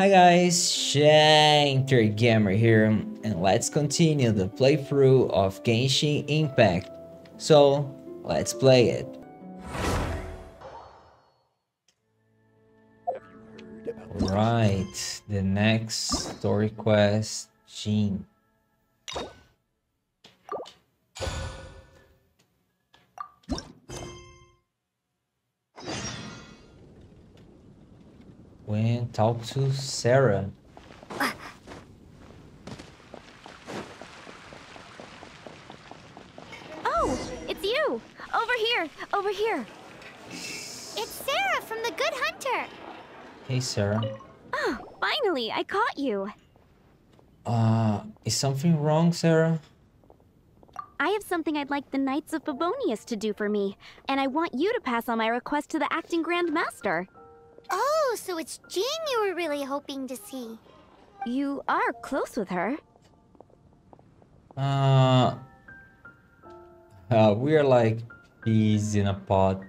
Hi guys, Shinter Gamer here, and let's continue the playthrough of Genshin Impact. So, let's play it. Right, the next story quest, Jin. When talk to Sarah. Oh, it's you! Over here! It's Sarah from the Good Hunter! Hey Sarah. Oh, finally, I caught you! Is something wrong, Sarah? I have something I'd like the Knights of Favonius to do for me, and I want you to pass on my request to the Acting Grand Master. Oh, so it's Jean you were really hoping to see. You are close with her. We're like peas in a pod.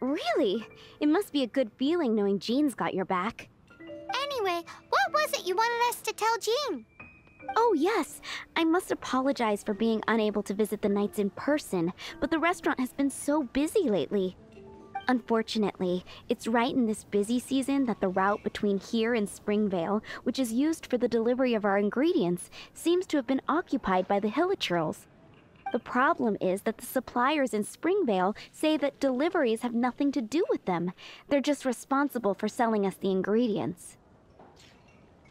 Really? It must be a good feeling knowing Jean's got your back. Anyway, what was it you wanted us to tell Jean? Oh, yes. I must apologize for being unable to visit the Knights in person, but the restaurant has been so busy lately. Unfortunately, it's right in this busy season that the route between here and Springvale, which is used for the delivery of our ingredients, seems to have been occupied by the Hilichurls. The problem is that the suppliers in Springvale say that deliveries have nothing to do with them. They're just responsible for selling us the ingredients.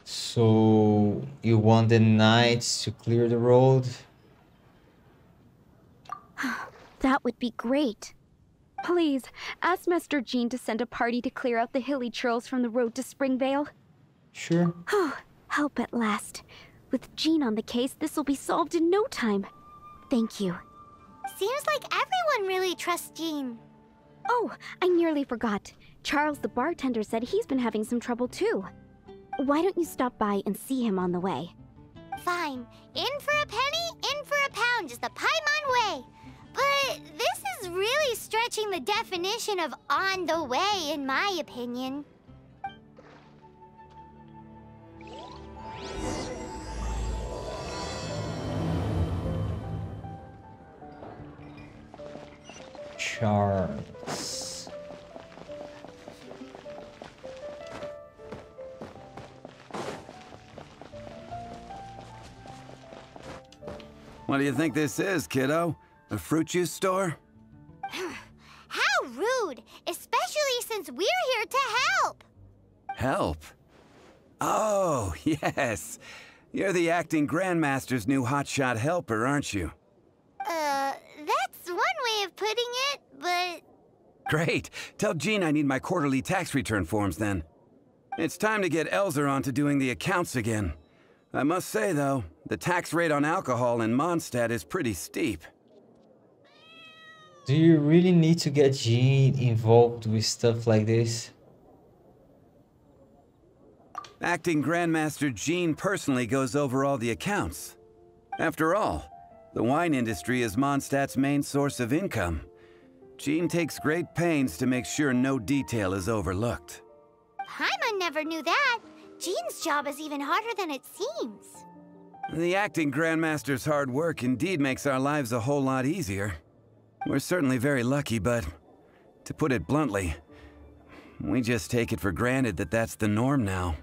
So, you want the knights to clear the road? That would be great. Please, ask Master Jean to send a party to clear out the Hilichurls from the road to Springvale. Sure. Help at last. With Jean on the case, this will be solved in no time. Thank you. Seems like everyone really trusts Jean. Oh, I nearly forgot. Charles the bartender said he's been having some trouble too. Why don't you stop by and see him on the way? Fine. In for a penny, in for a pound is the Paimon way. But this is really stretching the definition of on the way, in my opinion. Charles. What do you think this is, kiddo? A fruit juice store? How rude, especially since we're here to help. Help? Oh, yes. You're the acting grandmaster's new hotshot helper, aren't you? That's one way of putting it, but... Great. Tell Jean I need my quarterly tax return forms then. It's time to get Elzer on to doing the accounts again. I must say, though, the tax rate on alcohol in Mondstadt is pretty steep. Do you really need to get Jean involved with stuff like this? Acting Grandmaster Jean personally goes over all the accounts. After all, the wine industry is Mondstadt's main source of income. Jean takes great pains to make sure no detail is overlooked. Paimon never knew that. Jean's job is even harder than it seems. The acting Grandmaster's hard work indeed makes our lives a whole lot easier. We're certainly very lucky, but to put it bluntly, we just take it for granted that that's the norm now.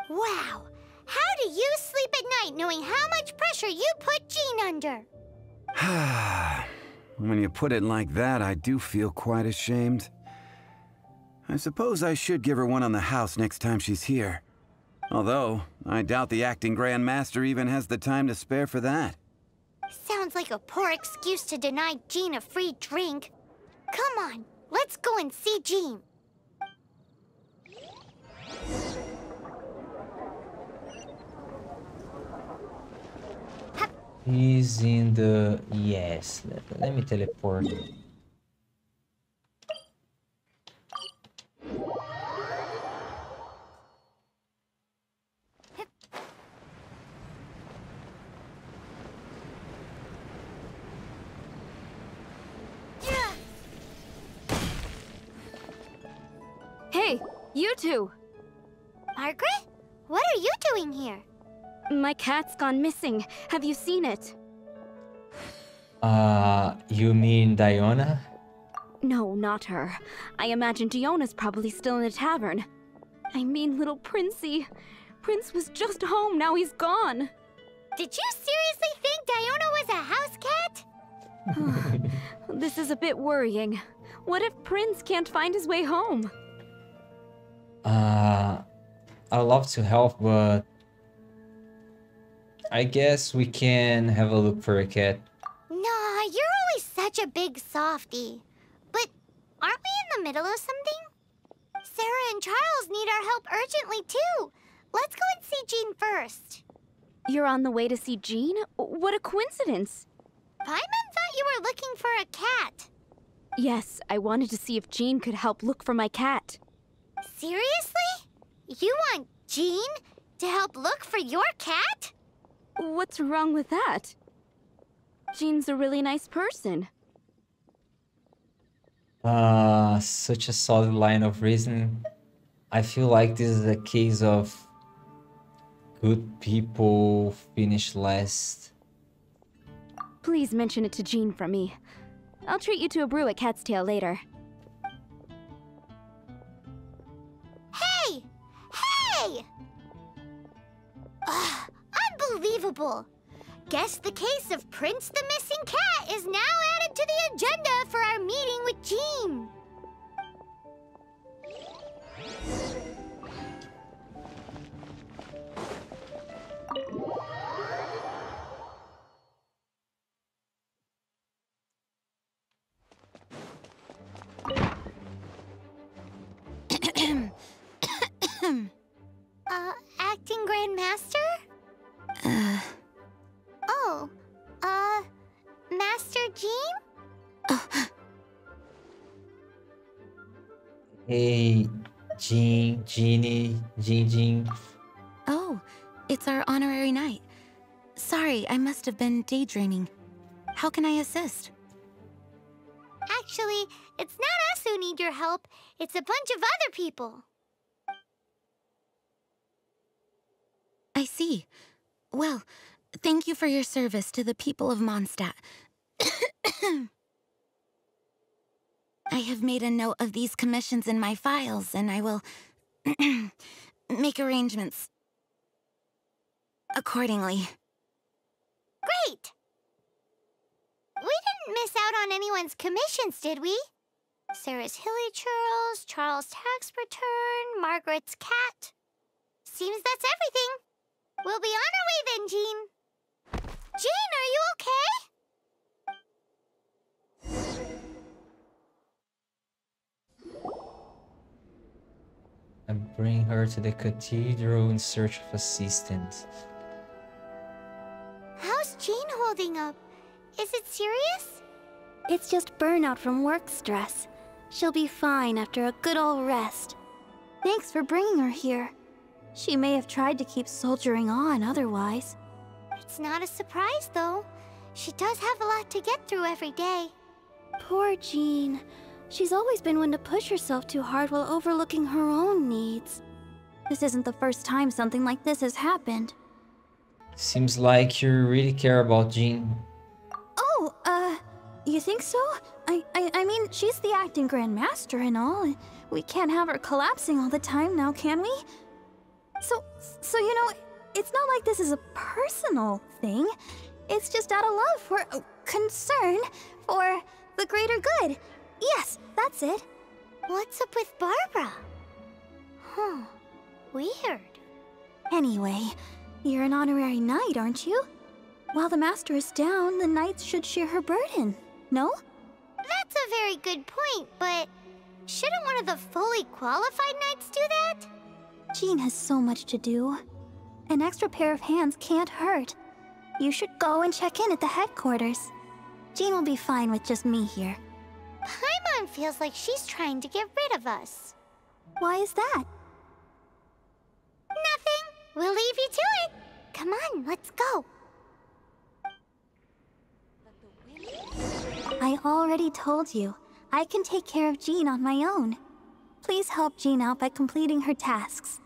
Wow. How do you sleep at night knowing how much pressure you put Jean under? When you put it like that, I do feel quite ashamed. I suppose I should give her one on the house next time she's here. Although, I doubt the acting Grandmaster even has the time to spare for that. Sounds like a poor excuse to deny Jean a free drink. Come on, let's go and see Jean. He's in the... Yes, let me teleport. Hey, you two! Margaret? What are you doing here? My cat's gone missing. Have you seen it? You mean Diona? No, not her. I imagine Diona's probably still in the tavern. I mean little Princey. Prince was just home, now he's gone. Did you seriously think Diona was a house cat? This is a bit worrying. What if Prince can't find his way home? I'd love to help, but I guess we can have a look for a cat. Nah, you're always such a big softie. But aren't we in the middle of something? Sarah and Charles need our help urgently, too. Let's go and see Jean first. You're on the way to see Jean? What a coincidence! Paimon thought you were looking for a cat. Yes, I wanted to see if Jean could help look for my cat. Seriously? You want Jean to help look for your cat? What's wrong with that? Jean's a really nice person. Such a solid line of reasoning. I feel like this is a case of good people finish last. Please mention it to Jean from me. I'll treat you to a brew at Cat's Tail later. Hey! Hey! Ugh, unbelievable! Guess the case of Prince the Missing Cat is now added to the agenda for our meeting with Jean. Acting Grand Master? Oh, Master Jean? Hey, Jean. Oh, it's our honorary knight. Sorry, I must have been daydreaming. How can I assist? Actually, it's not us who need your help. It's a bunch of other people. I see. Well, thank you for your service to the people of Mondstadt. I have made a note of these commissions in my files, and I will make arrangements accordingly. Great! We didn't miss out on anyone's commissions, did we? Sarah's Hilly Churls, Charles' tax return, Margaret's cat. Seems that's everything. We'll be on our way then, Jean. Jean, are you okay? And bring her to the cathedral in search of assistance. How's Jean holding up? Is it serious? It's just burnout from work stress. She'll be fine after a good old rest. Thanks for bringing her here. She may have tried to keep soldiering on otherwise. It's not a surprise, though. She does have a lot to get through every day. Poor Jean. She's always been one to push herself too hard while overlooking her own needs. This isn't the first time something like this has happened. Seems like you really care about Jean. Oh, you think so? I mean, she's the acting Grand Master and all. We can't have her collapsing all the time now, can we? So you know, it's not like this is a personal thing. It's just out of love for concern for the greater good. Yes, that's it. What's up with Barbara? Huh. Weird. Anyway, you're an honorary knight, aren't you? While the master is down, the knights should share her burden, no? That's a very good point, but shouldn't one of the fully qualified knights do that? Jean has so much to do. An extra pair of hands can't hurt. You should go and check in at the headquarters. Jean will be fine with just me here. Paimon feels like she's trying to get rid of us. Why is that? Nothing. We'll leave you to it. Come on, let's go. I already told you. I can take care of Jean on my own. Please help Jean out by completing her tasks.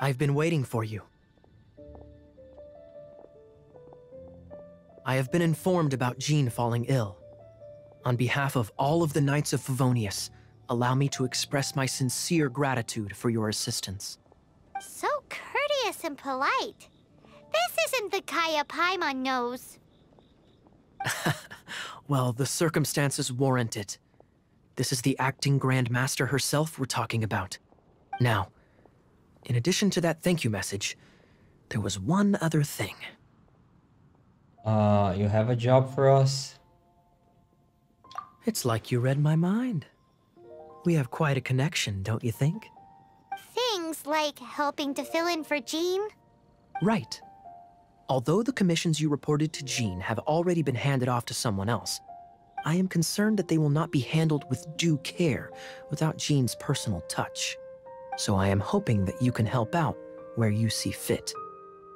I've been waiting for you. I have been informed about Jean falling ill. On behalf of all of the Knights of Favonius, allow me to express my sincere gratitude for your assistance. So courteous and polite. This isn't the Kaya Paimon knows. Well, the circumstances warrant it. This is the acting Grand Master herself we're talking about. Now, in addition to that thank you message, there was one other thing. You have a job for us? It's like you read my mind. We have quite a connection, don't you think? Things like helping to fill in for Jean? Right. Although the commissions you reported to Jean have already been handed off to someone else, I am concerned that they will not be handled with due care without Jean's personal touch. So I am hoping that you can help out where you see fit.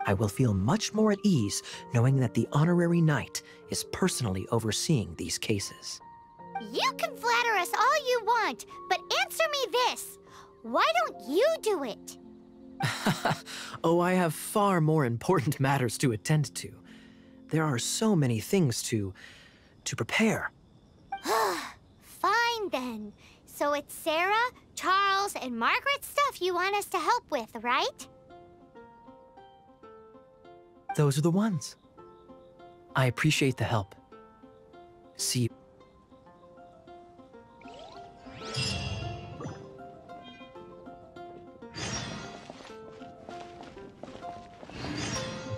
I will feel much more at ease knowing that the honorary knight is personally overseeing these cases. You can flatter us all you want, but answer me this. Why don't you do it? Oh, I have far more important matters to attend to. There are so many things to prepare. Fine then. So it's Sarah, Charles, and Margaret's stuff you want us to help with, right? Those are the ones. I appreciate the help. See you.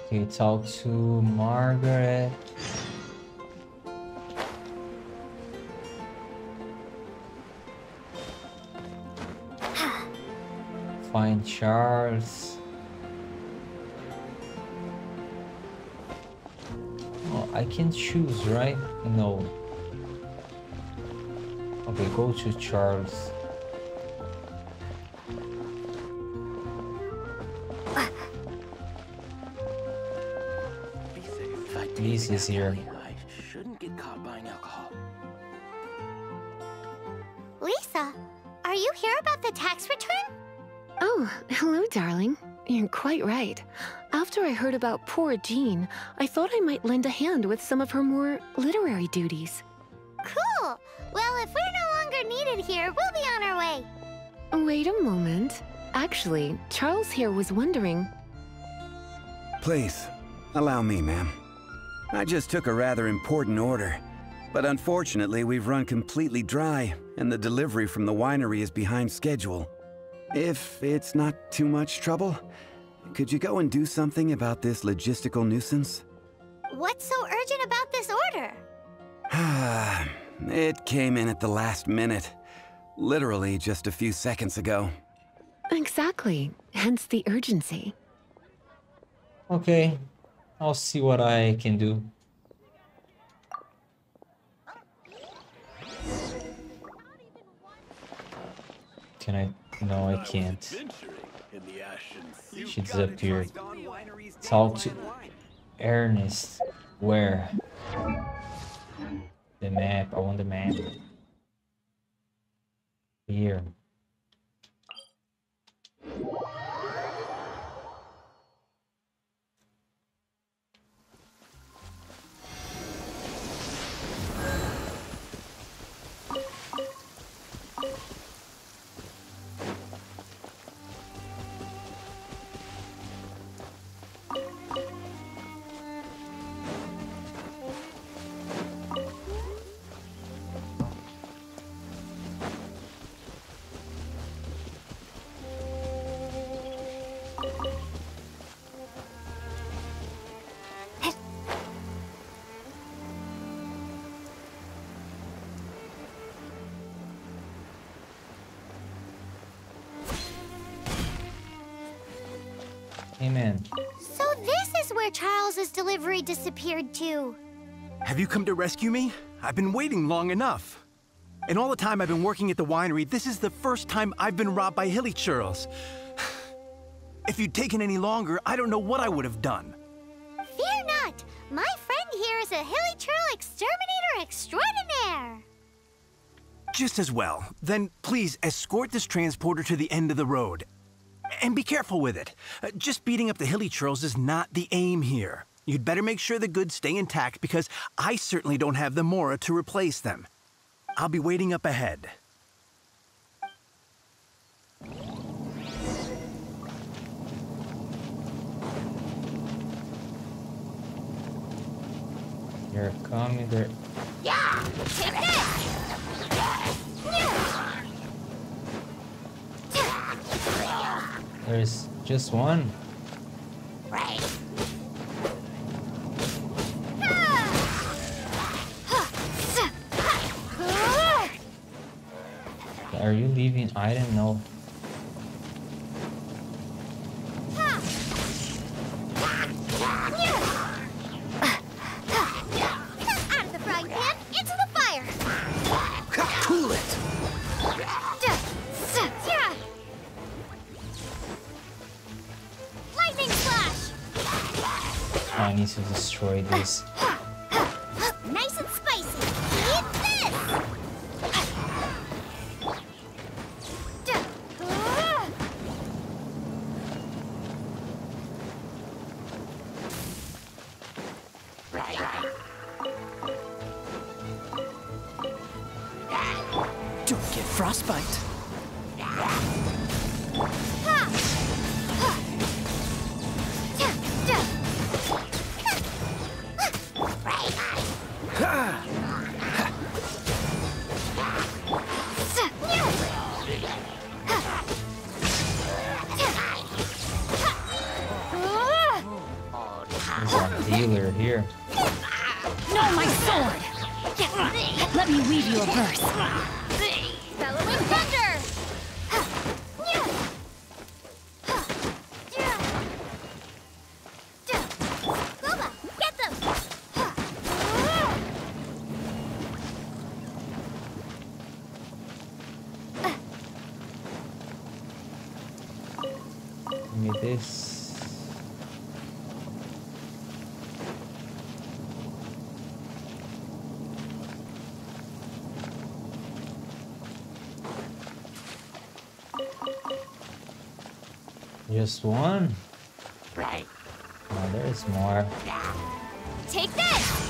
Okay, talk to Margaret. Find Charles. Oh, I can choose, right? No. Okay, go to Charles. This is here. I shouldn't get caught buying alcohol. Lisa, are you here about the tax return? Oh, hello, darling. You're quite right. After I heard about poor Jean, I thought I might lend a hand with some of her more literary duties. Cool. Well, if we're no longer needed here, we'll be on our way. Wait a moment. Actually, Charles here was wondering... Please, allow me, ma'am. I just took a rather important order, but unfortunately we've run completely dry, and the delivery from the winery is behind schedule. If it's not too much trouble, could you go and do something about this logistical nuisance? What's so urgent about this order? It came in at the last minute, literally just a few seconds ago. Exactly, hence the urgency. Okay, I'll see what I can do. Can I? No, I can't. She disappeared. Talk to Ernest. Where? The map. I want the map. Here. Amen. So this is where Charles's delivery disappeared to. Have you come to rescue me? I've been waiting long enough. And all the time I've been working at the winery, this is the first time I've been robbed by hilly churls. If you'd taken any longer, I don't know what I would have done. Fear not! My friend here is a hilly churl exterminator extraordinaire! Just as well. Then please escort this transporter to the end of the road. And be careful with it. Just beating up the hilly churls is not the aim here. You'd better make sure the goods stay intact because I certainly don't have the Mora to replace them. I'll be waiting up ahead. They're coming, they're... Yeah! Take this! There's just one. Right. Are you leaving? I don't know. Out of the frying pan, into the fire! Cool it! Lightning flash! I need to destroy this. Nice and spicy! Eat this! Don't get frostbite. There's a healer here. No, my sword! Let me weave you a verse. Bellowing thunder! Boba, get them! Give me this. Just one? Right. Oh, there's more. Take this!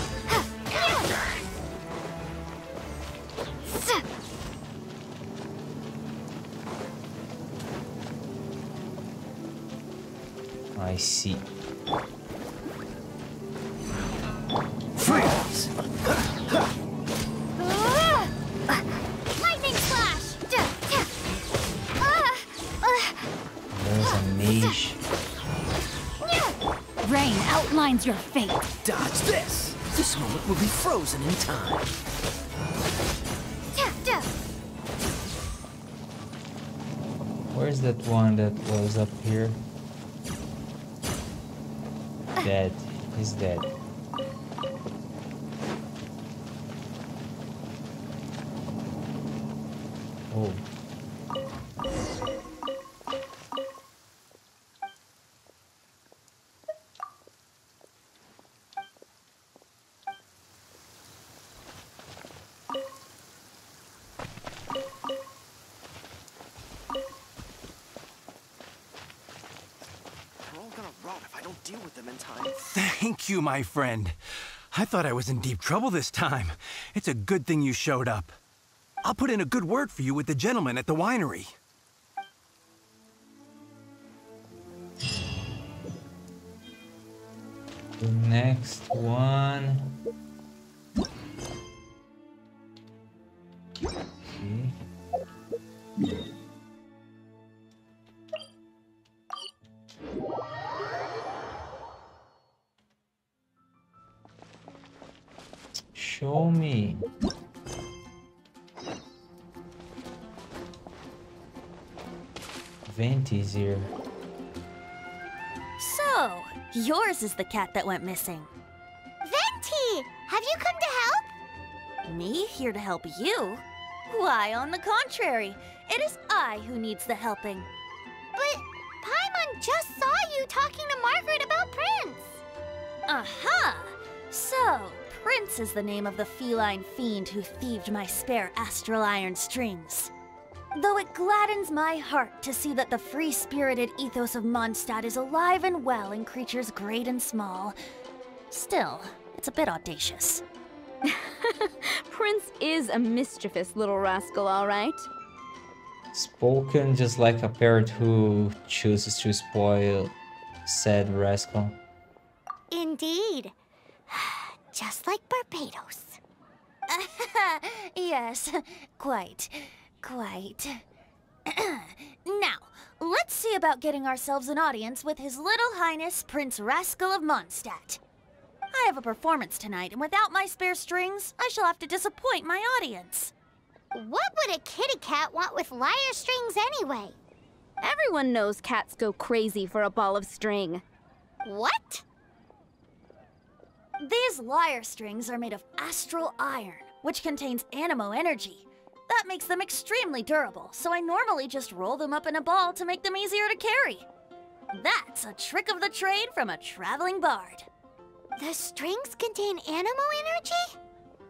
I see. Freeze! Lightning flash! There's a mage. Rain outlines your fate. Dodge this! This moment will be frozen in time. Where's that one that was up here? Dead. He's dead. Oh. They're all gonna rot if I don't deal with them in time. Thank you, my friend. I thought I was in deep trouble this time. It's a good thing you showed up. I'll put in a good word for you with the gentleman at the winery. The next one. Okay. Show me. Venti's here. So, yours is the cat that went missing. Venti! Have you come to help? Me here to help you? Why, on the contrary, it is I who needs the helping. But Paimon just saw you talking to Margaret about Prince. Aha! So, Prince is the name of the feline fiend who thieved my spare astral iron strings. Though it gladdens my heart to see that the free-spirited ethos of Mondstadt is alive and well in creatures great and small, still, it's a bit audacious. Prince is a mischievous little rascal, all right. Spoken just like a parrot who chooses to spoil said rascal. Indeed. Just like Barbados. Yes, quite. Now, let's see about getting ourselves an audience with His Little Highness Prince Rascal of Mondstadt. I have a performance tonight, and without my spare strings, I shall have to disappoint my audience. What would a kitty cat want with lyre strings anyway? Everyone knows cats go crazy for a ball of string. What? These lyre strings are made of astral iron, which contains animo energy. That makes them extremely durable, so I normally just roll them up in a ball to make them easier to carry. That's a trick of the trade from a traveling bard. The strings contain animo energy?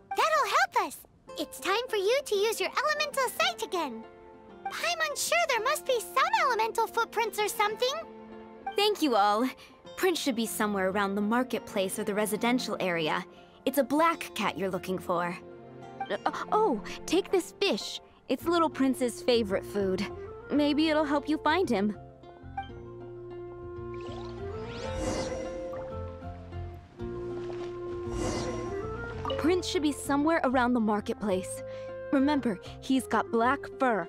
That'll help us. It's time for you to use your elemental sight again. I'm unsure, there must be some elemental footprints or something. Thank you all. Prince should be somewhere around the marketplace or the residential area. It's a black cat you're looking for. Oh, take this fish. It's Little Prince's favorite food. Maybe it'll help you find him. Prince should be somewhere around the marketplace. Remember, he's got black fur.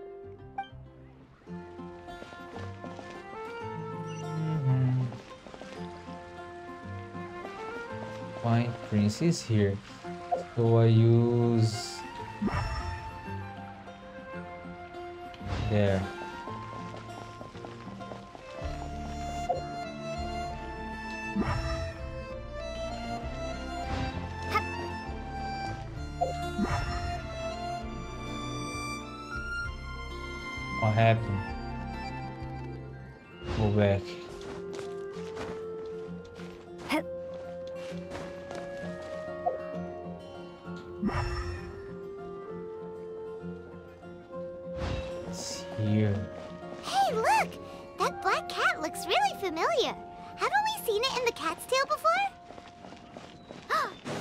Fine, Prince is here. So I use... there. What happened? Go back. It's here. Hey, look! That black cat looks really familiar. Haven't we seen it in the cat's tail before?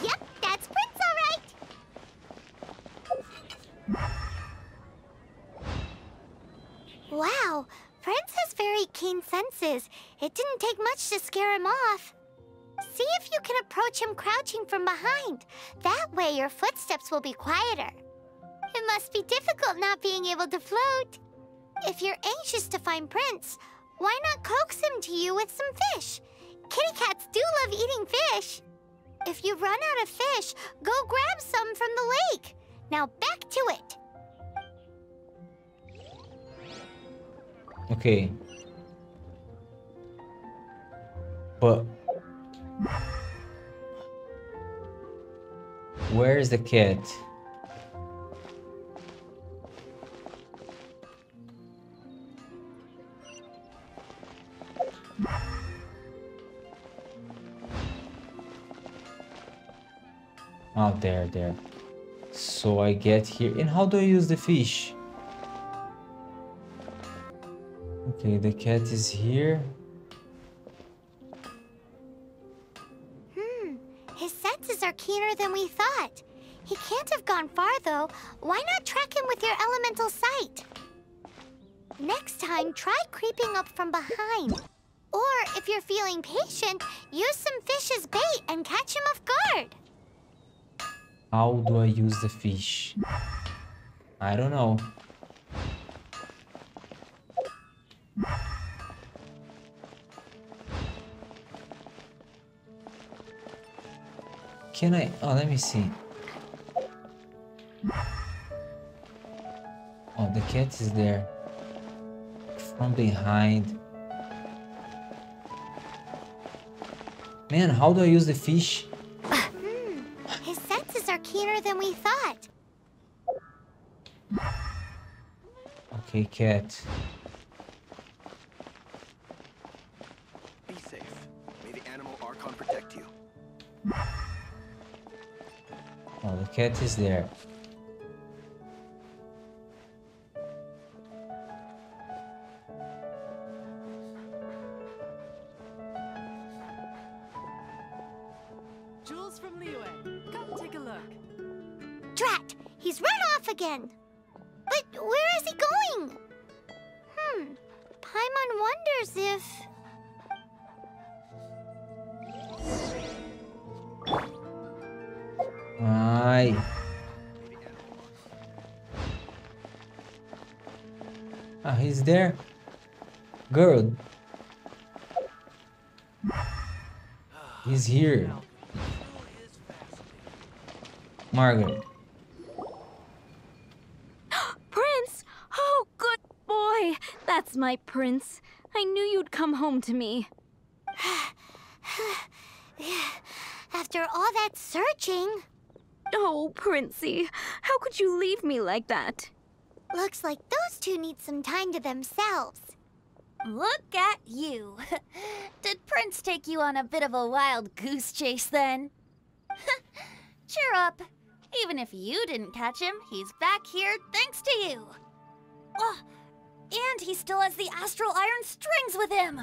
Yep, that's Prince, all right. Wow, Prince has very keen senses. It didn't take much to scare him off. See if you can approach him crouching from behind. That way your footsteps will be quieter. It must be difficult not being able to float. If you're anxious to find Prince, why not coax him to you with some fish? Kitty cats do love eating fish. If you run out of fish, go grab some from the lake. Now back to it. Okay. But... where is the cat? Oh, there. So I get here. And how do I use the fish? Okay, the cat is here. His senses are keener than we thought. He can't have gone far, though. Why not track him with your elemental sight? Next time, try creeping up from behind. Or, if you're feeling patient, use some fish as bait and catch him off guard. How do I use the fish? I don't know. Can I? Oh, let me see. Oh, the cat is there. From behind. Man, how do I use the fish? His senses are keener than we thought. Okay, cat. Be safe. May the animal Archon protect you. Oh, the cat is there. jewels from Liyue. Come take a look. Drat! He's run off again! But where is he going? Paimon wonders if... Ai. Ah, he's there. Girl. He's here. Margaret. Prince! Oh, good boy! That's my prince. I knew you'd come home to me. After all that searching... Oh, Princey, how could you leave me like that? Looks like those two need some time to themselves. Look at you. Did Prince take you on a bit of a wild goose chase then? Cheer up. Even if you didn't catch him, he's back here thanks to you. Oh, and he still has the astral iron strings with him.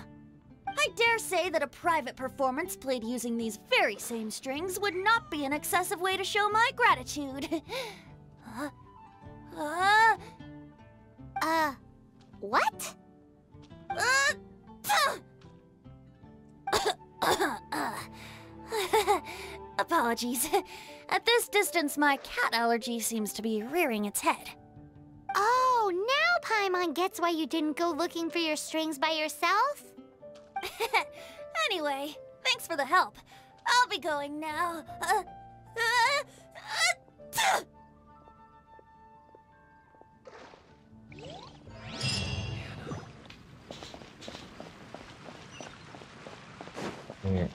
I dare say that a private performance played using these very same strings would not be an excessive way to show my gratitude. What? Apologies. At this distance, my cat allergy seems to be rearing its head. Oh, now Paimon gets why you didn't go looking for your strings by yourself? Anyway, thanks for the help. I'll be going now. Here.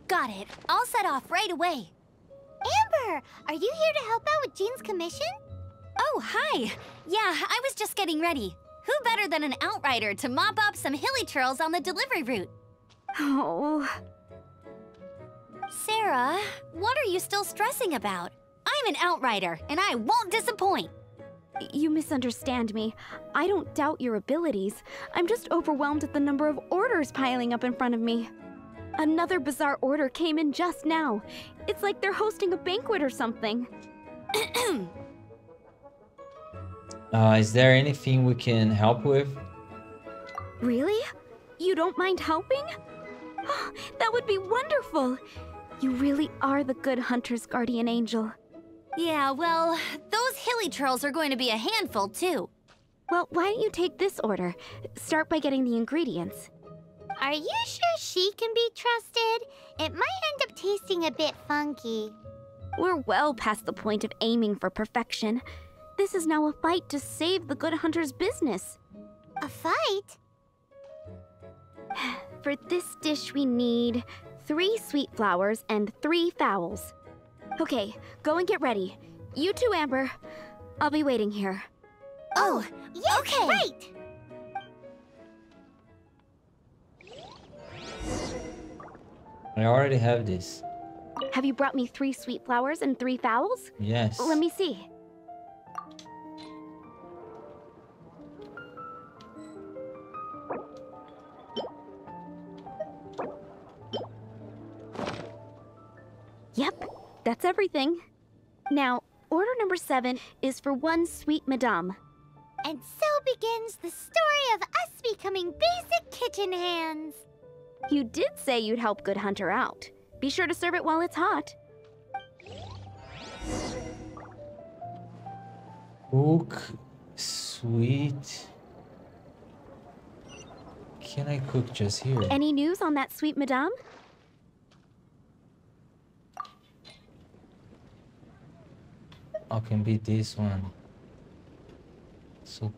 Got it. I'll set off right away. Amber, are you here to help out with Jean's commission? Oh, hi. Yeah, I was just getting ready. Who better than an outrider to mop up some hilly churls on the delivery route? Oh. Sarah, what are you still stressing about? I'm an outrider, and I won't disappoint. You misunderstand me. I don't doubt your abilities. I'm just overwhelmed at the number of orders piling up in front of me. Another bizarre order came in just now. It's like they're hosting a banquet or something. Is there anything we can help with? Really? You don't mind helping? Oh, that would be wonderful. You really are the good hunter's guardian angel. Yeah, well, those hilly churls are going to be a handful, too. Well, why don't you take this order? Start by getting the ingredients. Are you sure she can be trusted? It might end up tasting a bit funky. We're well past the point of aiming for perfection. This is now a fight to save the good hunter's business. A fight? For this dish we need 3 sweet flowers and 3 fowls. Okay, go and get ready. You too, Amber. I'll be waiting here. Oh, yes, okay. Right! I already have this. Have you brought me 3 sweet flowers and 3 fowls? Yes. Let me see. Yep, that's everything. Now, order number 7 is for 1 sweet madame. And so begins the story of us becoming basic kitchen hands. You did say you'd help Good Hunter out. Be sure to serve it while it's hot. Cook, sweet. Can I cook just here? Any news on that sweet madame? Oh, can be this one. So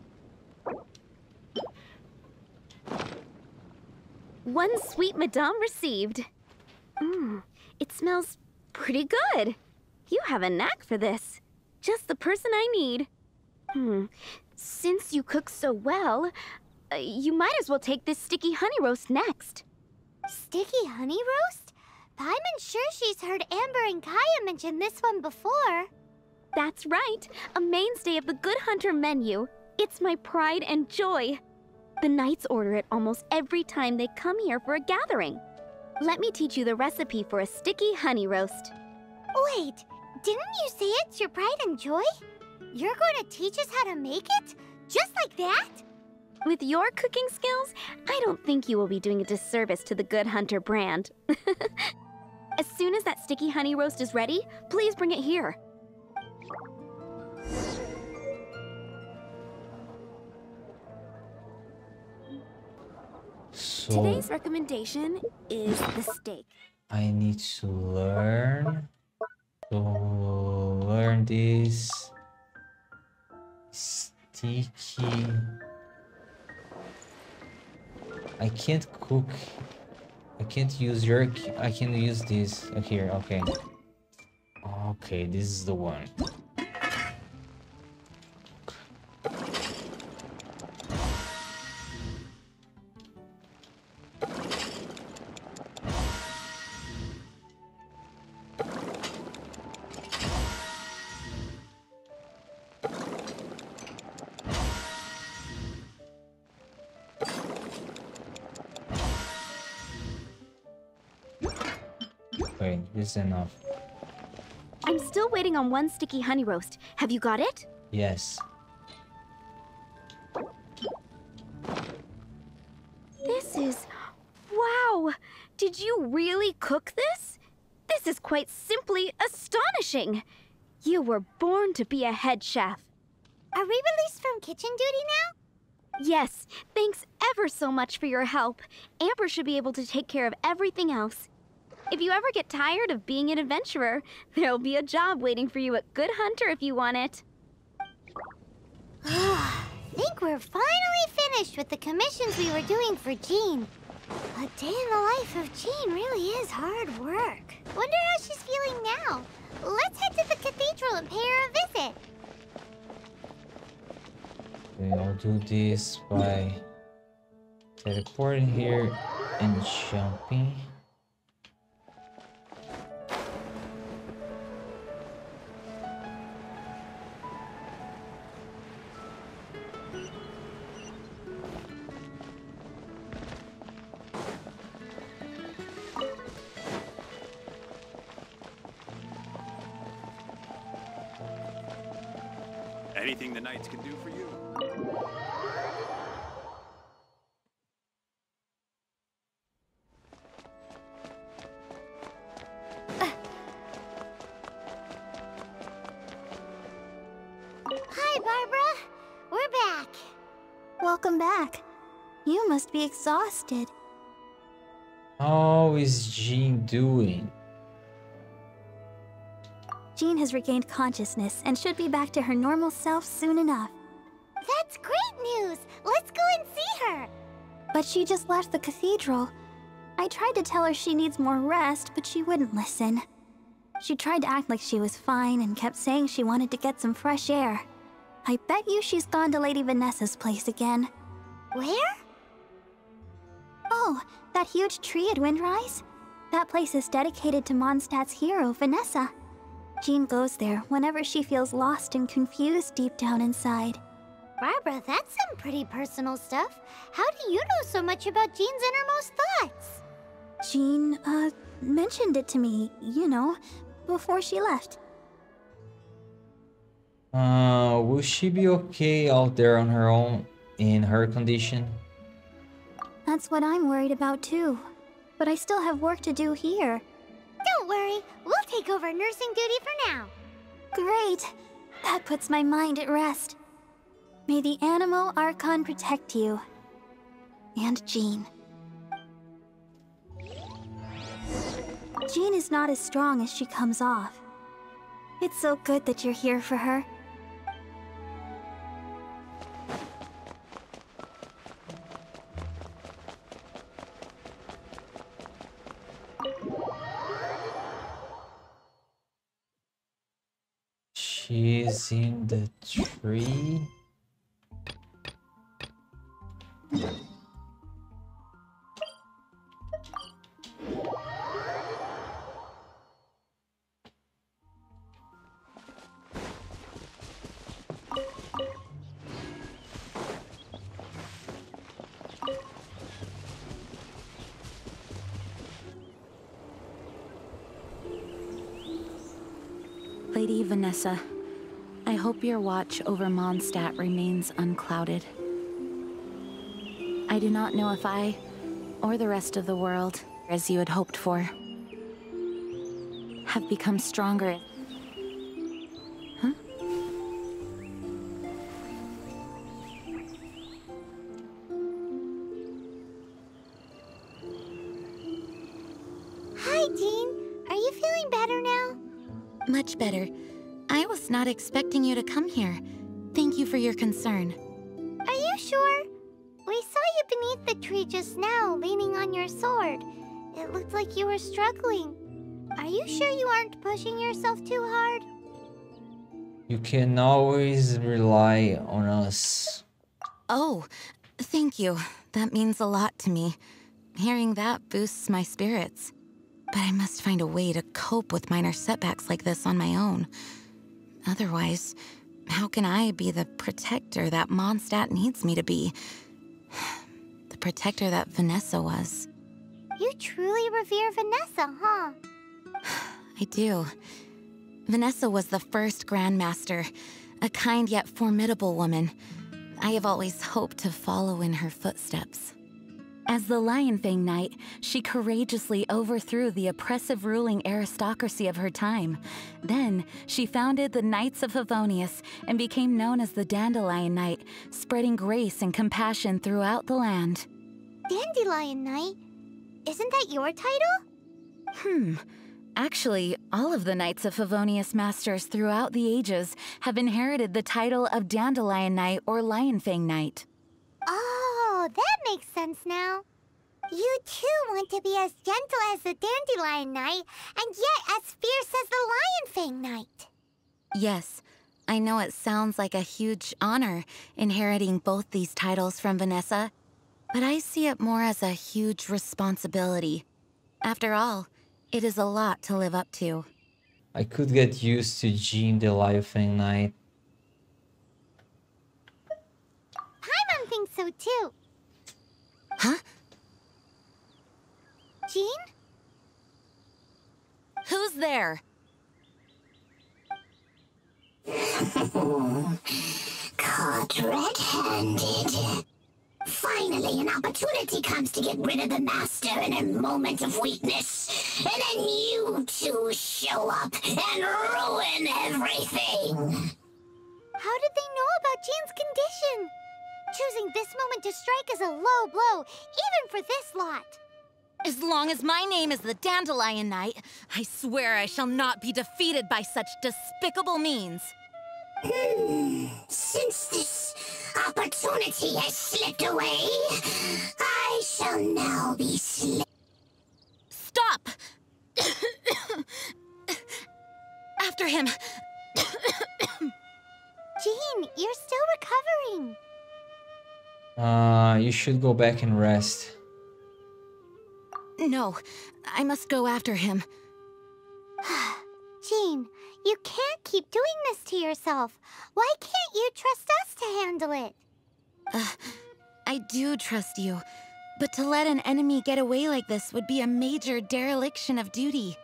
1 sweet madame received. It smells pretty good. You have a knack for this. Just the person I need. Since you cook so well, you might as well take this sticky honey roast next. Sticky honey roast? Paimon's sure she's heard Amber and Kaya mention this one before. That's right, a mainstay of the Good Hunter menu. It's my pride and joy. The knights order it almost every time they come here for a gathering. Let me teach you the recipe for a sticky honey roast. Wait, didn't you say it's your pride and joy? You're going to teach us how to make it? Just like that? With your cooking skills, I don't think you will be doing a disservice to the Good Hunter brand. As soon as that sticky honey roast is ready, please bring it here. So Today's recommendation is the steak. I need to learn this sticky. I can't cook. I can't use your. I can use this here. Okay. Okay, this is the one. Wait, this is enough. I'm still waiting on one sticky honey roast. Have you got it? Yes. This is... Wow! Did you really cook this? This is quite simply astonishing! You were born to be a head chef. Are we released from kitchen duty now? Yes, thanks ever so much for your help. Amber should be able to take care of everything else. If you ever get tired of being an adventurer, there'll be a job waiting for you at Good Hunter if you want it. Think we're finally finished with the commissions we were doing for Jean. A day in the life of Jean really is hard work. Wonder how she's feeling now. Let's head to the cathedral and pay her a visit. Okay, I'll do this by teleporting here and jumping. Anything the knights can do for you? Hi, Barbara. We're back. Welcome back. You must be exhausted. How is Jean doing? Jean has regained consciousness and should be back to her normal self soon enough. That's great news. Let's go and see her. But she just left the cathedral. I tried to tell her she needs more rest, but she wouldn't listen. She tried to act like she was fine and kept saying she wanted to get some fresh air. I bet you she's gone to Lady Vanessa's place again. Where? Oh, that huge tree at Windrise? That place is dedicated to Mondstadt's hero, Vanessa. Jean goes there whenever she feels lost and confused deep down inside. Barbara, that's some pretty personal stuff. How do you know so much about Jean's innermost thoughts? Jean, mentioned it to me, you know, before she left. Will she be okay out there on her own in her condition? That's what I'm worried about too. But I still have work to do here. Don't worry, we'll take over nursing duty for now. Great! That puts my mind at rest. May the Animo Archon protect you. And Jean. Jean is not as strong as she comes off. It's so good that you're here for her. She's in the tree. Lady Vanessa, I hope your watch over Mondstadt remains unclouded. I do not know if I, or the rest of the world, as you had hoped for, have become stronger. Huh? Hi, Jean. Are you feeling better now? Much better. I was not expecting you to come here. Thank you for your concern. Are you sure? We saw you beneath the tree just now, leaning on your sword. It looked like you were struggling. Are you sure you aren't pushing yourself too hard? You can always rely on us. Oh, thank you. That means a lot to me. Hearing that boosts my spirits. But I must find a way to cope with minor setbacks like this on my own. Otherwise, how can I be the protector that Mondstadt needs me to be? The protector that Vanessa was. You truly revere Vanessa, huh? I do. Vanessa was the first Grandmaster, a kind yet formidable woman. I have always hoped to follow in her footsteps. As the Lionfang Knight, she courageously overthrew the oppressive ruling aristocracy of her time. Then, she founded the Knights of Favonius and became known as the Dandelion Knight, spreading grace and compassion throughout the land. Dandelion Knight? Isn't that your title? Actually, all of the Knights of Favonius Masters throughout the ages have inherited the title of Dandelion Knight or Lionfang Knight. Oh, that makes sense now. You too want to be as gentle as the Dandelion Knight, and yet as fierce as the Lionfang Knight. Yes, I know it sounds like a huge honor inheriting both these titles from Vanessa, but I see it more as a huge responsibility. After all, it is a lot to live up to. I could get used to Jean the Lionfang Knight. Paimon thinks so too. Huh? Jean? Who's there? Caught red-handed. Finally, an opportunity comes to get rid of the Master in a moment of weakness. And then you two show up and ruin everything. How did they know about Jean's condition? Choosing this moment to strike is a low blow, even for this lot. As long as my name is the Dandelion Knight, I swear I shall not be defeated by such despicable means. Since this opportunity has slipped away, I shall now be Stop! After him! Jean, you're still recovering. You should go back and rest. No, I must go after him. Jean, you can't keep doing this to yourself. Why can't you trust us to handle it? I do trust you, but to let an enemy get away like this would be a major dereliction of duty.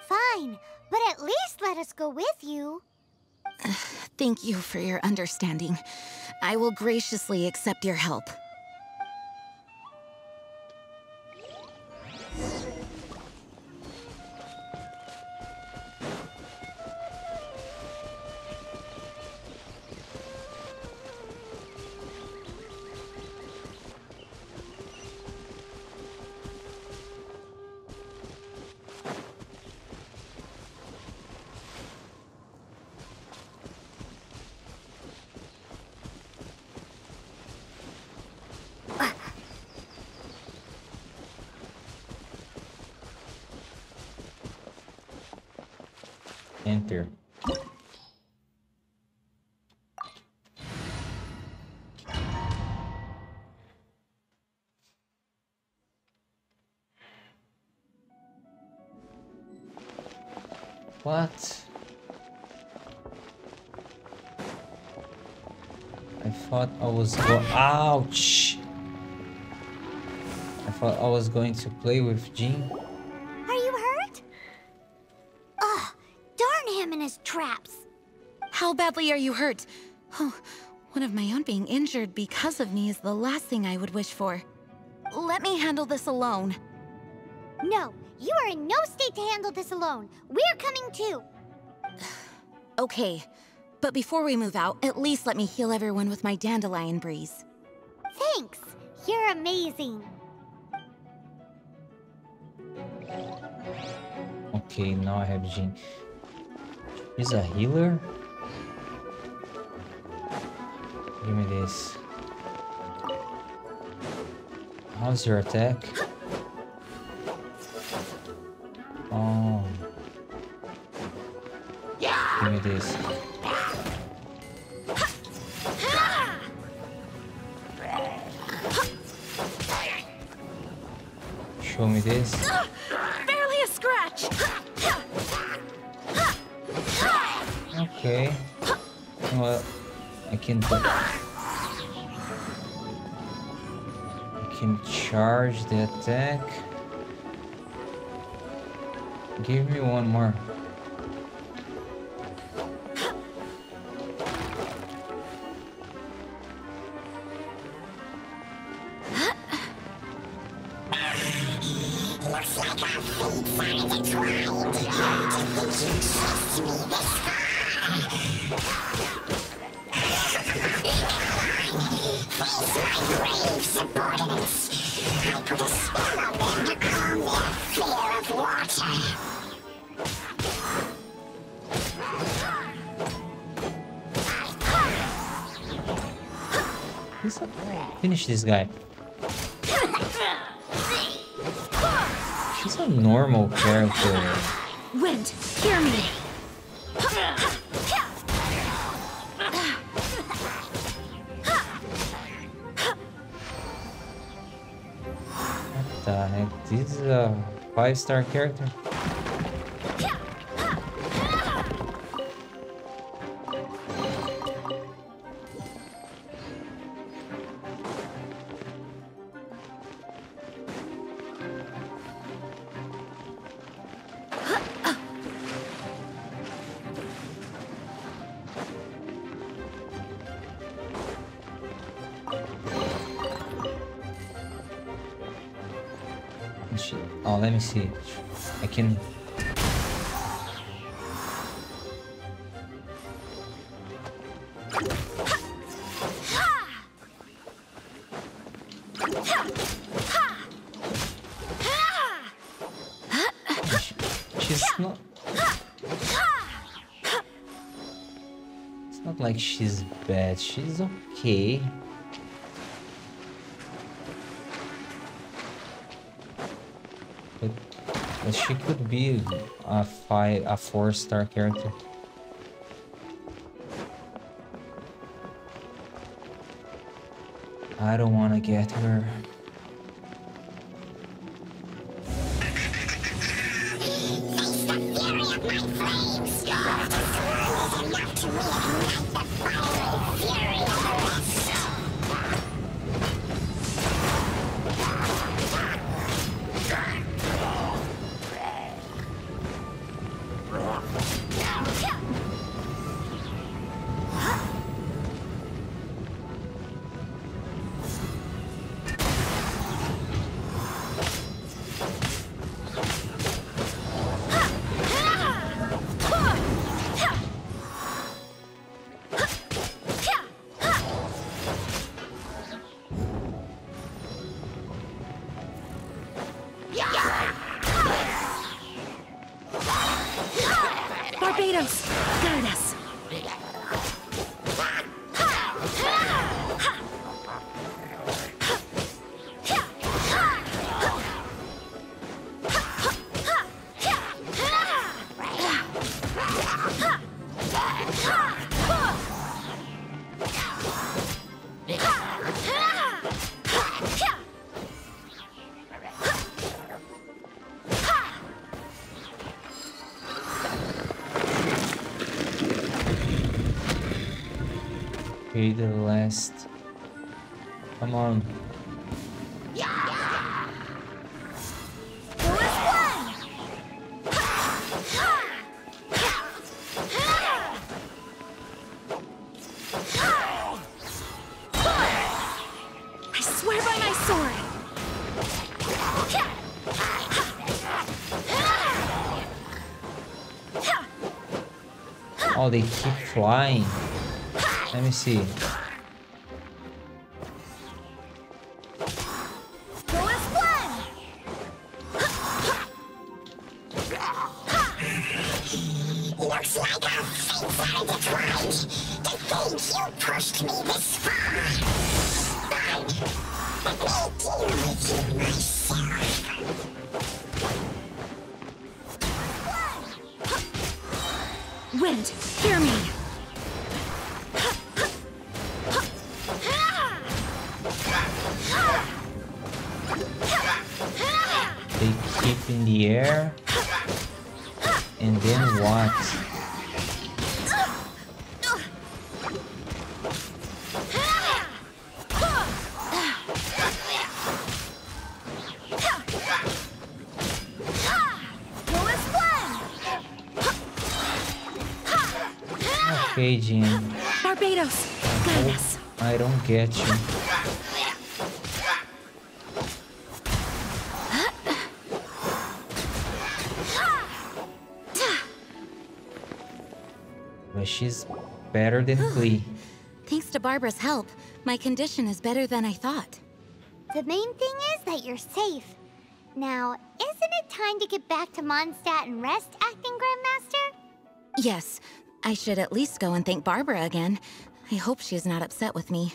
Fine, but at least let us go with you. Thank you for your understanding. I will graciously accept your help. Enter. What? I thought I was Ouch! I thought I was going to play with Jean. Are you hurt? Ugh, darn him and his traps. How badly are you hurt? Oh, one of my own being injured because of me is the last thing I would wish for. Let me handle this alone. No, you are in no state to handle this alone. We're coming too. Okay, but before we move out, at least let me heal everyone with my dandelion breeze. Thanks. You're amazing. Okay, now I have Jean. She's a healer? Give me this. How's your attack? Oh. Give me this. Show me this. Barely a scratch. Okay. Well, I can charge the attack. Give me one more. Looks like our fates are intertwined. Do you trust me this far? Face my brave subordinates. I put a spell on them to calm their fear of water. Finish this guy. She's a normal character. Wind, hear me. What the heck? This is a 5-star character. Oh, let me see. I can... She's not... It's not like she's bad. She's okay. But she could be a 4-star character. I don't want to get her. Face the fury of my flames. Your desire is enough to reignite the fiery fury of the rest. Barbados, guide us. Okay, the last. Come on. Swear by my sword! Oh, they keep flying. Let me see. Go as planned! Looks like our fates are intertwined. To think you pushed me this far. But let me deal with you myself. Wind, hear me! They keep in the air. And then what? Okay, Jean. Barbados, guide us. I don't get you. But she's better than Klee. Thanks to Barbara's help, my condition is better than I thought. The main thing is that you're safe. Now, isn't it time to get back to Mondstadt and rest, Acting Grandmaster? Yes, I should at least go and thank Barbara again. I hope she's not upset with me.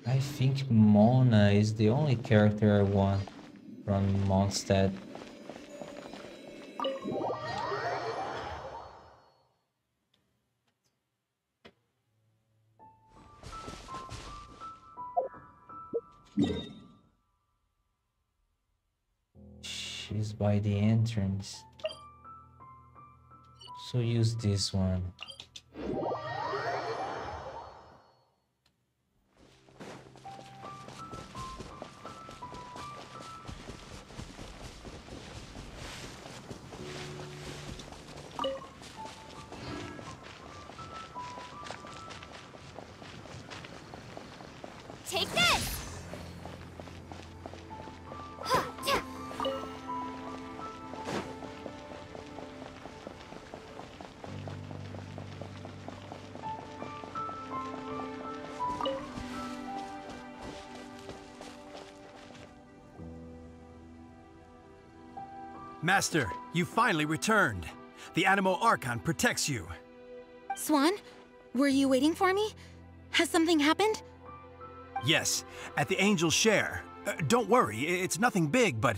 I think Mona is the only character I want from Mondstadt. She's by the entrance. So use this one. Take this! Master, you finally returned. The Animo Archon protects you. Swan, were you waiting for me? Has something happened? Yes, at the Angel's Share. Don't worry, it's nothing big, but...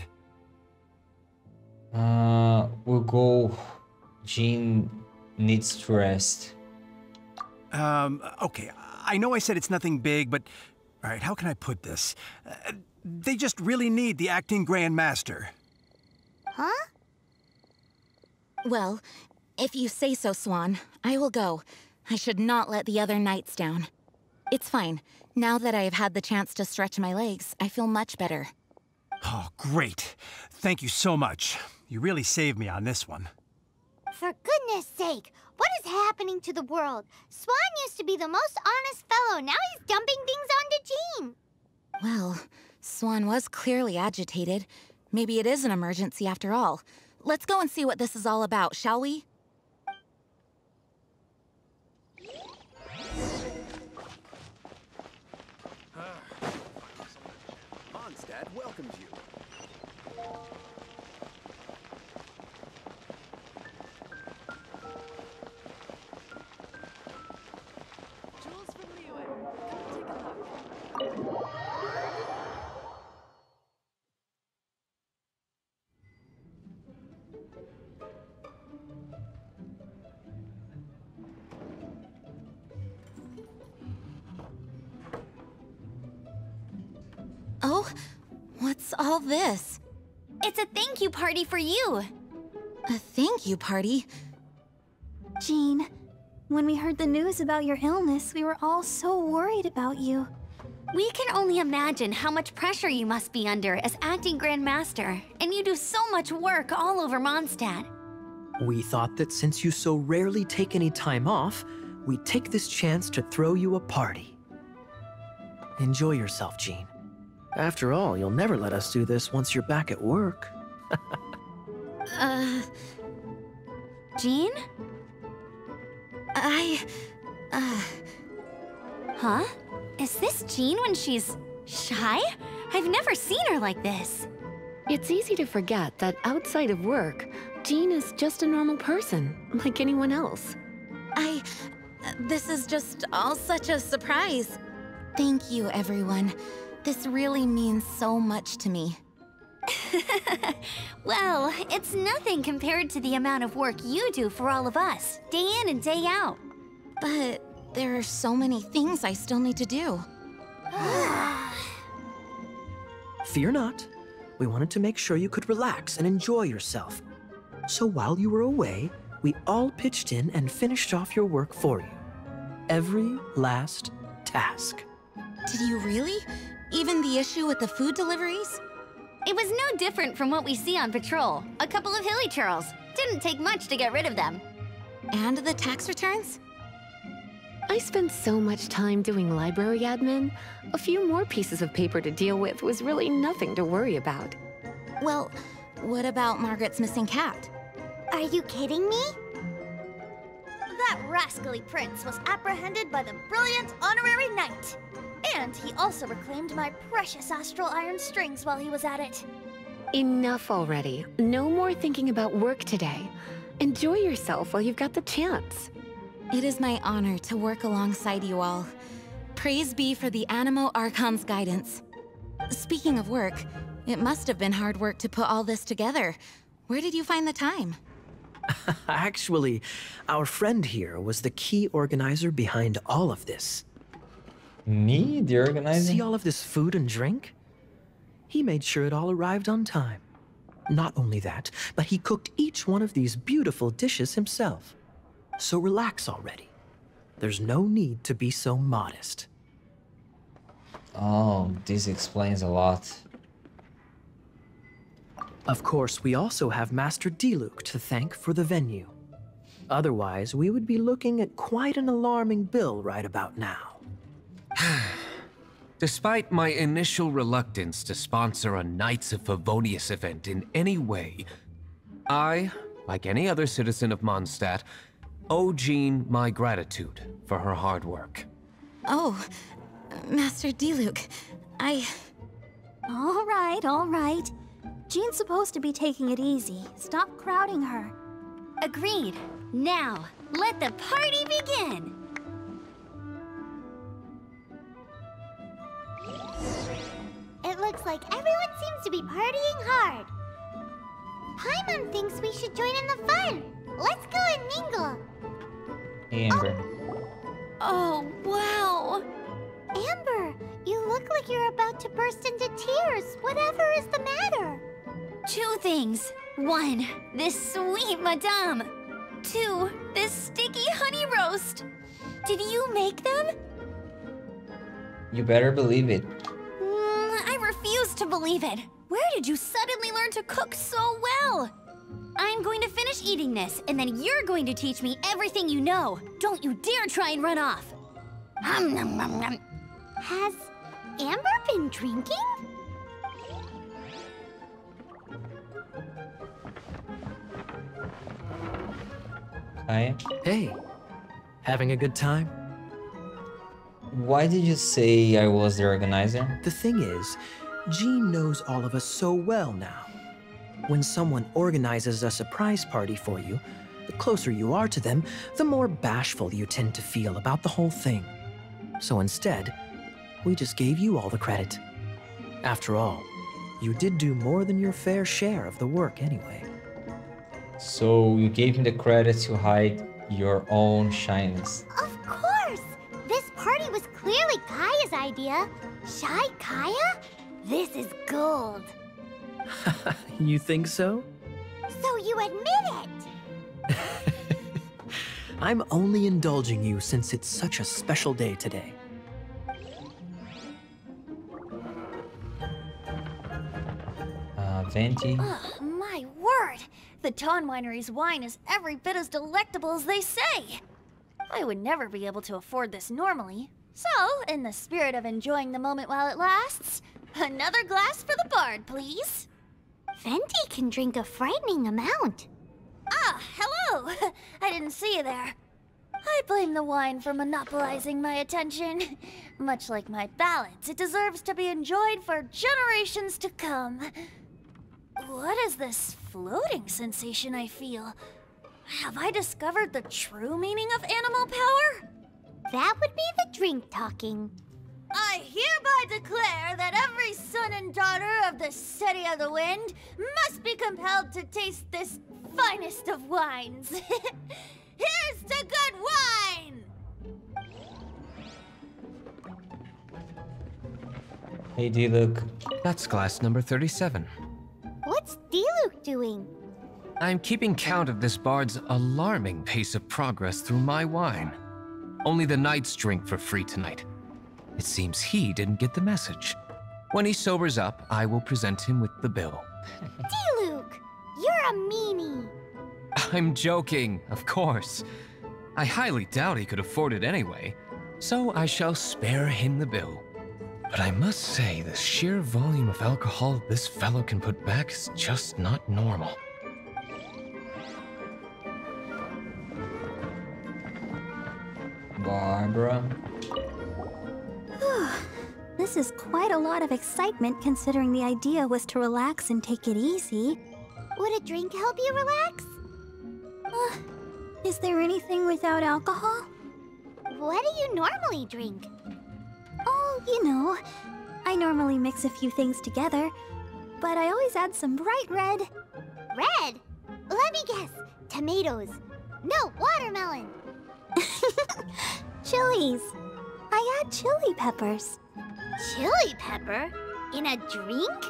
We'll go. Jean needs to rest. Okay, I know I said it's nothing big, but... Alright, how can I put this? They just really need the Acting Grand Master. Huh? Well, if you say so, Swan, I will go. I should not let the other knights down. It's fine. Now that I have had the chance to stretch my legs, I feel much better. Oh, great. Thank you so much. You really saved me on this one. For goodness sake, what is happening to the world? Swan used to be the most honest fellow. Now he's dumping things onto Jean. Well, Swan was clearly agitated. Maybe it is an emergency after all. Let's go and see what this is all about, shall we? Mondstadt welcomes you. Jewels from Liyue. Come take a look. Oh, what's all this? It's a thank you party for you. A thank you party? Jean, when we heard the news about your illness, we were all so worried about you. We can only imagine how much pressure you must be under as acting Grand Master, and you do so much work all over Mondstadt. We thought that since you so rarely take any time off, we'd take this chance to throw you a party. Enjoy yourself, Jean. After all, you'll never let us do this once you're back at work. Jean? Huh? Is this Jean when she's shy? I've never seen her like this. It's easy to forget that outside of work, Jean is just a normal person, like anyone else. This is just all such a surprise. Thank you, everyone. This really means so much to me. Well, it's nothing compared to the amount of work you do for all of us, day in and day out. But there are so many things I still need to do. Fear not. We wanted to make sure you could relax and enjoy yourself. So while you were away, we all pitched in and finished off your work for you. Every last task. Did you really? Even the issue with the food deliveries? It was no different from what we see on patrol. A couple of hilly churls. Didn't take much to get rid of them. And the tax returns? I spent so much time doing library admin. A few more pieces of paper to deal with was really nothing to worry about. Well, what about Margaret's missing cat? Are you kidding me? That rascally prince was apprehended by the brilliant honorary knight. And he also reclaimed my precious astral iron strings while he was at it. Enough already. No more thinking about work today. Enjoy yourself while you've got the chance. It is my honor to work alongside you all. Praise be for the Animo Archon's guidance. Speaking of work, it must have been hard work to put all this together. Where did you find the time? Actually, our friend here was the key organizer behind all of this. Me, the organizer? See all of this food and drink? He made sure it all arrived on time. Not only that, but he cooked each one of these beautiful dishes himself. So relax already. There's no need to be so modest. Oh, this explains a lot. Of course, we also have Master Diluc to thank for the venue. Otherwise, we would be looking at quite an alarming bill right about now. Despite my initial reluctance to sponsor a Knights of Favonius event in any way, I, like any other citizen of Mondstadt, owe Jean my gratitude for her hard work. Oh, Master Diluc, All right. Jean's supposed to be taking it easy. Stop crowding her. Agreed. Now, let the party begin! It looks like everyone seems to be partying hard. Paimon thinks we should join in the fun. Let's go and mingle. Hey, Amber. Oh, wow! Amber, you look like you're about to burst into tears. Whatever is the matter? 2 things. 1, this sweet madame. 2, this sticky honey roast. Did you make them? You better believe it. I refuse to believe it. Where did you suddenly learn to cook so well? I'm going to finish eating this, and then you're going to teach me everything you know. Don't you dare try and run off. Has Amber been drinking? Hi. Hey, having a good time? Why did you say I was the organizer? The thing is, Jean knows all of us so well now. When someone organizes a surprise party for you, the closer you are to them, the more bashful you tend to feel about the whole thing. So instead, we just gave you all the credit. After all, you did do more than your fair share of the work anyway. So you gave me the credit to hide your own shyness. Of course! This party was clearly Kaya's idea. Shy Kaya? This is gold. You think so? So you admit it? I'm only indulging you since it's such a special day today. Venti. Ugh, my word! The Dawn Winery's wine is every bit as delectable as they say. I would never be able to afford this normally. So, in the spirit of enjoying the moment while it lasts, another glass for the bard, please. Venti can drink a frightening amount. Ah, hello! I didn't see you there. I blame the wine for monopolizing my attention. Much like my ballads, it deserves to be enjoyed for generations to come. What is this floating sensation I feel? Have I discovered the true meaning of animal power? That would be the drink talking. I hereby declare that every son and daughter of the City of the Wind must be compelled to taste this finest of wines. Here's to good wine! Hey, D-Luke. That's glass number 37. What's D-Luke doing? I'm keeping count of this bard's alarming pace of progress through my wine. Only the knights drink for free tonight. It seems he didn't get the message. When he sobers up, I will present him with the bill. D-Luke, you're a meanie. I'm joking, of course. I highly doubt he could afford it anyway, so I shall spare him the bill. But I must say, the sheer volume of alcohol this fellow can put back is just not normal. Barbara. This is quite a lot of excitement considering the idea was to relax and take it easy. Would a drink help you relax? Is there anything without alcohol? What do you normally drink? Oh, you know, I normally mix a few things together, but I always add some bright red. Red? Let me guess. Tomatoes. No, watermelon. Chilies. I add chili peppers. Chili pepper? In a drink?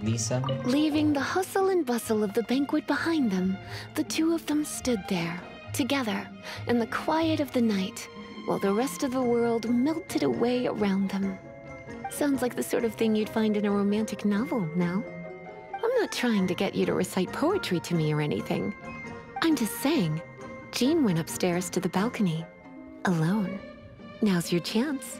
Lisa. Leaving the hustle and bustle of the banquet behind them, the two of them stood there, together, in the quiet of the night, while the rest of the world melted away around them. Sounds like the sort of thing you'd find in a romantic novel, no? I'm not trying to get you to recite poetry to me or anything. I'm just saying, Jean went upstairs to the balcony, alone. Now's your chance.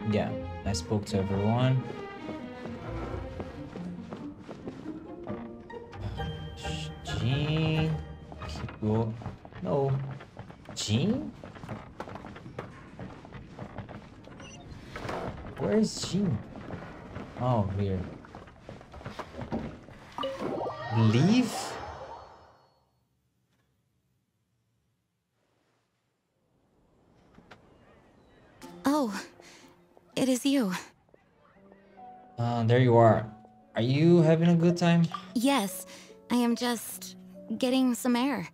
Yeah, I spoke to everyone. Jean. Keep going. No. Jean? Where is Jean? Oh, here. Leave? Oh, it is you. There you are. Are you having a good time? Yes, I am just getting some air.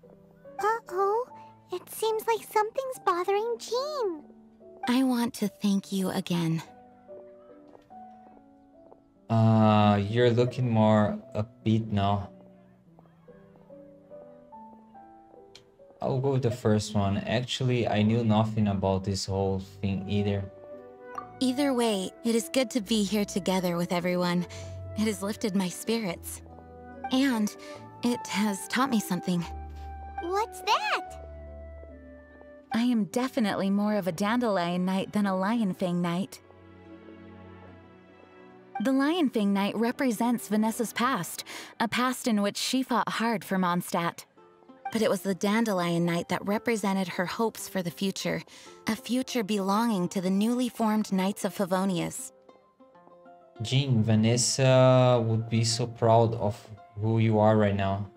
Uh-oh. It seems like something's bothering Jean. I want to thank you again. You're looking more upbeat now. I'll go with the first one. Actually, I knew nothing about this whole thing either. Either way, it is good to be here together with everyone. It has lifted my spirits. And it has taught me something. What's that? I am definitely more of a dandelion knight than a lion fang knight. The lion fang knight represents Vanessa's past, a past in which she fought hard for Mondstadt. But it was the dandelion knight that represented her hopes for the future, a future belonging to the newly formed Knights of Favonius. Jean, Vanessa would be so proud of who you are right now.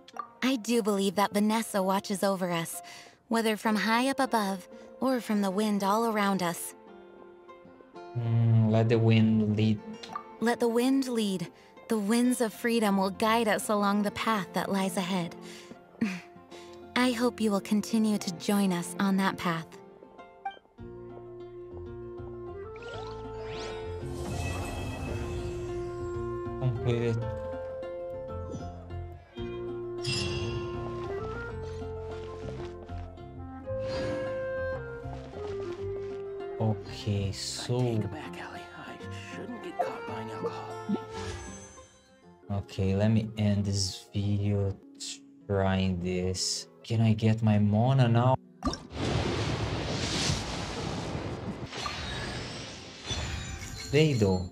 I do believe that Vanessa watches over us, whether from high up above or from the wind all around us. Let the wind lead. Let the wind lead. The winds of freedom will guide us along the path that lies ahead. I hope you will continue to join us on that path. Completed. Okay, so... Take it back, Allie. I shouldn't get caught buying alcohol. Okay, let me end this video trying this. Can I get my Mona now? Vado.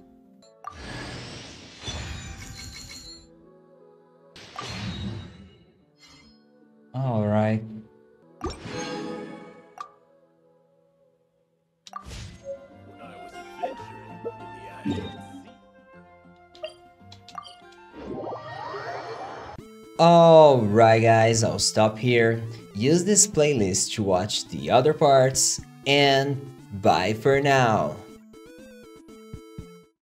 All right. Alright guys, I'll stop here. Use this playlist to watch the other parts, and bye for now.